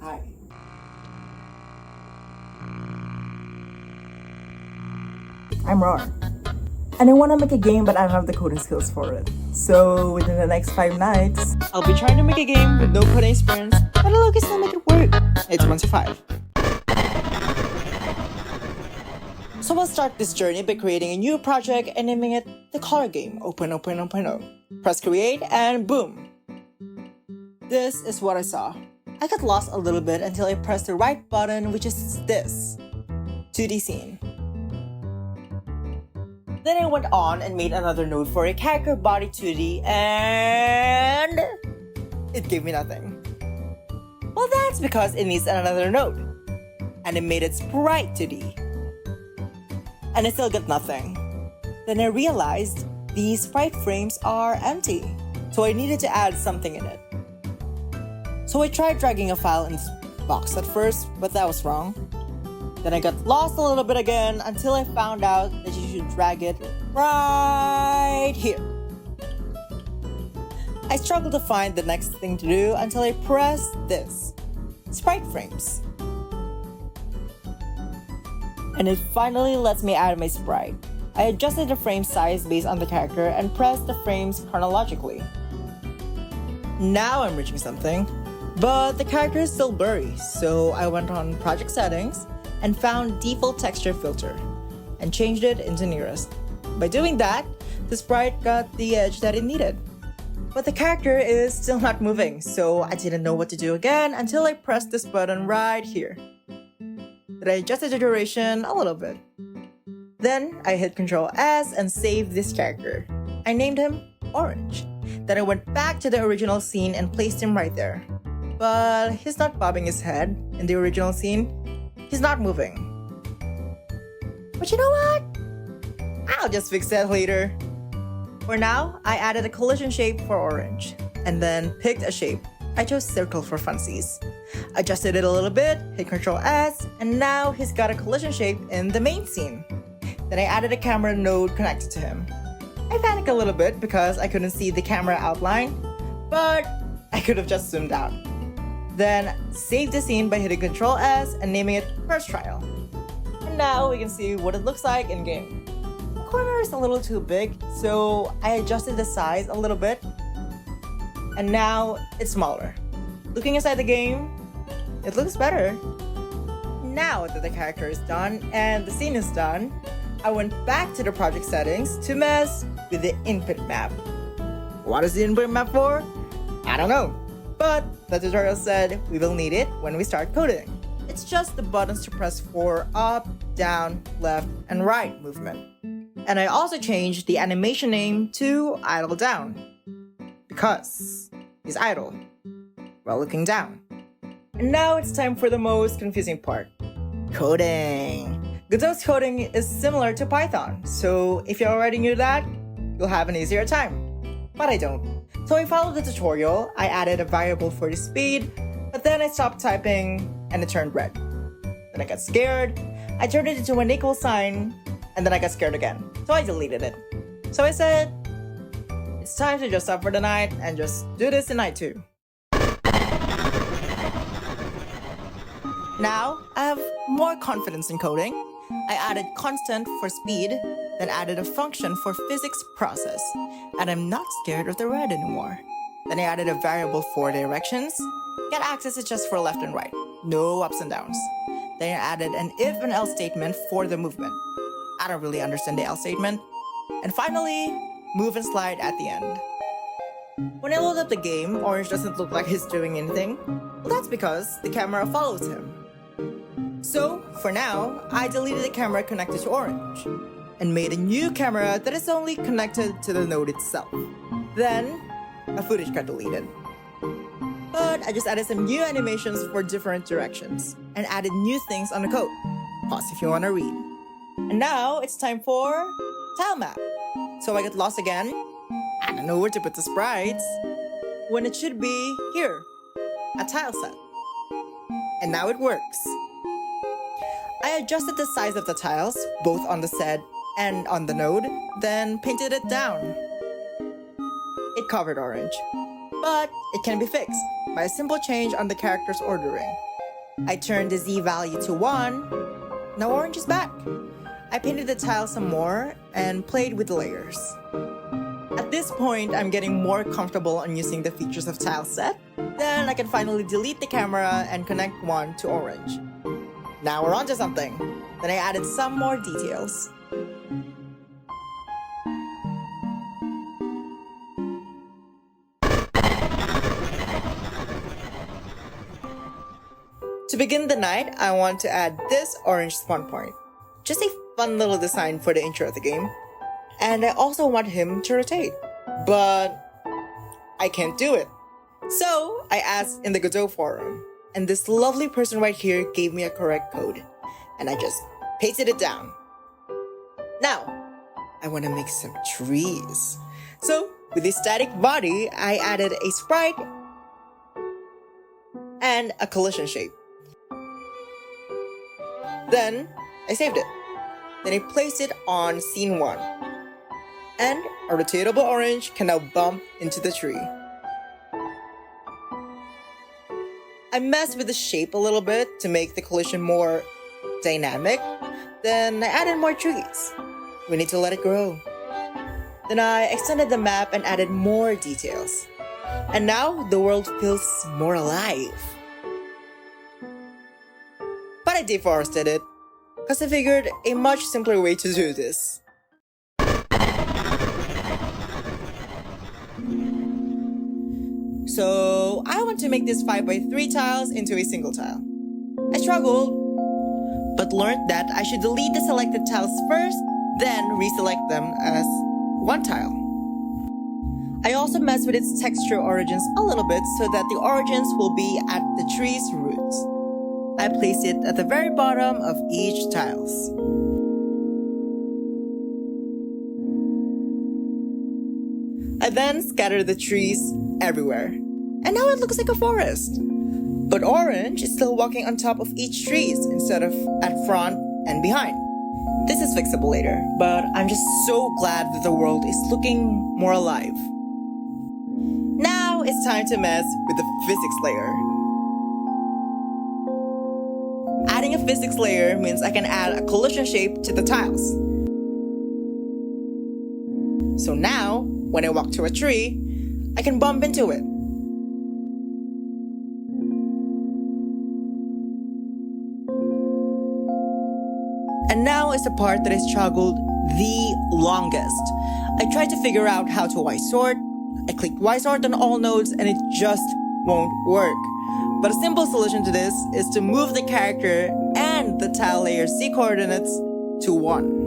Hi. I'm Ron. And I want to make a game, but I don't have the coding skills for it. So within the next 5 nights, I'll be trying to make a game with no coding experience, but I can still make it work. It's 1 to 5. So we'll start this journey by creating a new project and naming it the Color Game. Open. Press create and boom. This is what I saw. I got lost a little bit until I pressed the right button, which is this 2D scene. Then I went on and made another node for a character body 2D and it gave me nothing. Well, that's because it needs another node. And it made it sprite 2D. And I still got nothing. Then I realized these sprite frames are empty, so I needed to add something in it. So I tried dragging a file in this box at first, but that was wrong. Then I got lost a little bit again until I found out that you should drag it right here. I struggled to find the next thing to do until I pressed this, sprite frames. And it finally lets me add my sprite. I adjusted the frame size based on the character and pressed the frames chronologically. Now I'm reaching something, but the character is still blurry, so I went on project settings and found default texture filter and changed it into nearest. By doing that, the sprite got the edge that it needed. But the character is still not moving, so I didn't know what to do again until I pressed this button right here. Then I adjusted the duration a little bit. Then I hit Ctrl S and saved this character. I named him Orange. Then I went back to the original scene and placed him right there. But he's not bobbing his head in the original scene. He's not moving. But you know what? I'll just fix that later. For now, I added a collision shape for Orange and then picked a shape. I chose circle for funsies. Adjusted it a little bit, hit Ctrl S, and now he's got a collision shape in the main scene. Then I added a camera node connected to him. I panicked a little bit because I couldn't see the camera outline, but I could have just zoomed out. Then saved the scene by hitting Ctrl S and naming it First Trial. And now we can see what it looks like in game. The corner is a little too big, so I adjusted the size a little bit, and now it's smaller. Looking inside the game, it looks better. Now that the character is done and the scene is done, I went back to the project settings to mess with the input map. What is the input map for? I don't know, but the tutorial said we will need it when we start coding. It's just the buttons to press for up, down, left, and right movement. And I also changed the animation name to idle down because he's idle while looking down. And now it's time for the most confusing part, coding. Godot's coding is similar to Python, so if you already knew that, you'll have an easier time. But I don't. So I followed the tutorial, I added a variable for the speed, but then I stopped typing and it turned red. Then I got scared, I turned it into an equal sign, and then I got scared again, so I deleted it. So I said, it's time to just stop for the night and just do this in night 2. Now, I have more confidence in coding. I added constant for speed, then added a function for physics process, and I'm not scared of the red anymore. Then I added a variable for directions. Get access is just for left and right, no ups and downs. Then I added an if and else statement for the movement. I don't really understand the else statement. And finally, move and slide at the end. When I load up the game, Orange doesn't look like he's doing anything. Well, that's because the camera follows him. So, for now, I deleted the camera connected to Orange and made a new camera that is only connected to the node itself. Then, a footage got deleted. But I just added some new animations for different directions and added new things on the code. Pause if you want to read. And now, it's time for tile map. So I get lost again. I don't know where to put the sprites when it should be here, a tile set. And now it works. I adjusted the size of the tiles, both on the set and on the node, then painted it down. It covered Orange, but it can be fixed by a simple change on the character's ordering. I turned the Z value to 1. Now orange is back. I painted the tile some more and played with the layers. At this point, I'm getting more comfortable on using the features of tile set. Then I can finally delete the camera and connect one to orange. Now we're onto something. Then I added some more details. To begin the night, I want to add this orange spawn point. Just a fun little design for the intro of the game. And I also want him to rotate. But I can't do it. So I asked in the Godot forum. And this lovely person right here gave me a correct code. And I just pasted it down. Now, I want to make some trees. So with the static body, I added a sprite and a collision shape. Then I saved it. Then I placed it on scene 1. And a rotatable orange can now bump into the tree. I messed with the shape a little bit to make the collision more dynamic. Then I added more trees. We need to let it grow. Then I extended the map and added more details. And now the world feels more alive. But I deforested it, because I figured a much simpler way to do this. So I want to make this 5x3 tiles into a single tile. I struggled, but learned that I should delete the selected tiles first, then reselect them as one tile. I also messed with its texture origins a little bit so that the origins will be at the tree's roots. I placed it at the very bottom of each tiles. I then scattered the trees everywhere. And now it looks like a forest. But orange is still walking on top of each tree instead of at front and behind. This is fixable later, but I'm just so glad that the world is looking more alive. Now it's time to mess with the physics layer. Adding a physics layer means I can add a collision shape to the tiles. So now, when I walk to a tree, I can bump into it. And now is the part that I struggled the longest. I tried to figure out how to Y sort. I clicked Y sort on all nodes and it just won't work. But a simple solution to this is to move the character and the tile layer Z coordinates to 1.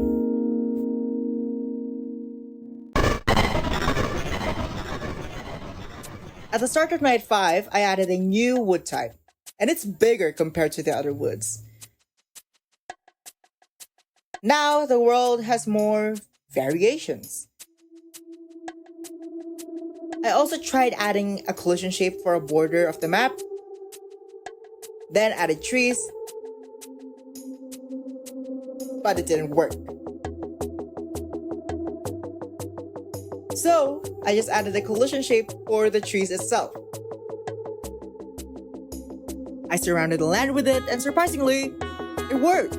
At the start of night 5, I added a new wood type, and it's bigger compared to the other woods. Now the world has more variations. I also tried adding a collision shape for a border of the map, then added trees, but it didn't work. So I just added a collision shape for the trees itself. I surrounded the land with it, and surprisingly, it worked.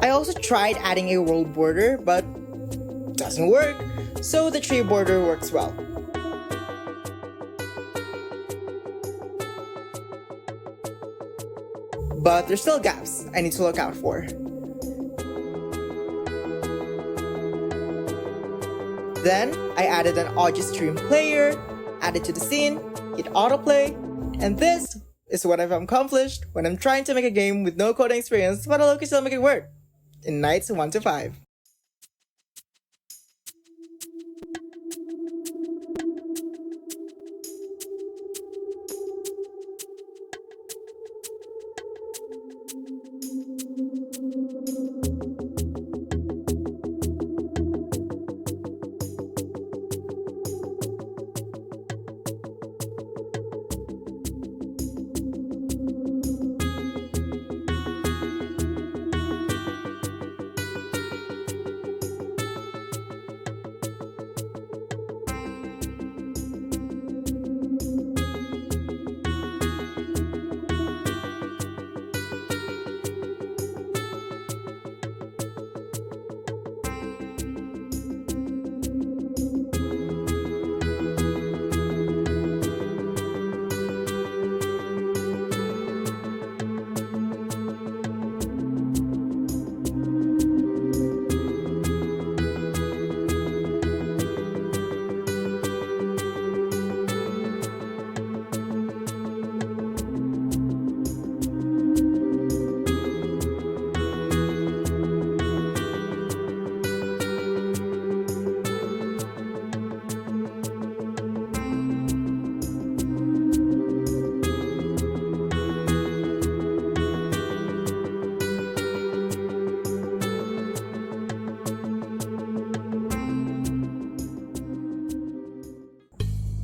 I also tried adding a world border, but it doesn't work, so the tree border works well. But there's still gaps I need to look out for. Then I added an audio stream player, added to the scene, hit autoplay, and this is what I've accomplished when I'm trying to make a game with no coding experience, but I can still make it work in nights 1 to 5.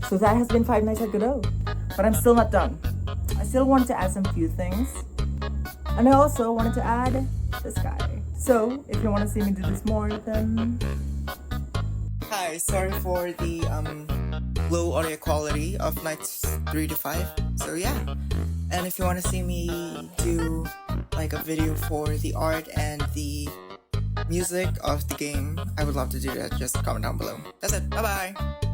So that has been Five Nights at Godot. But I'm still not done. I still wanted to add some few things. And I also wanted to add this guy. So if you want to see me do this more, then... Hi, sorry for the low audio quality of nights 3 to 5. So yeah. And if you want to see me do like a video for the art and the music of the game, I would love to do that. Just comment down below. That's it. Bye bye.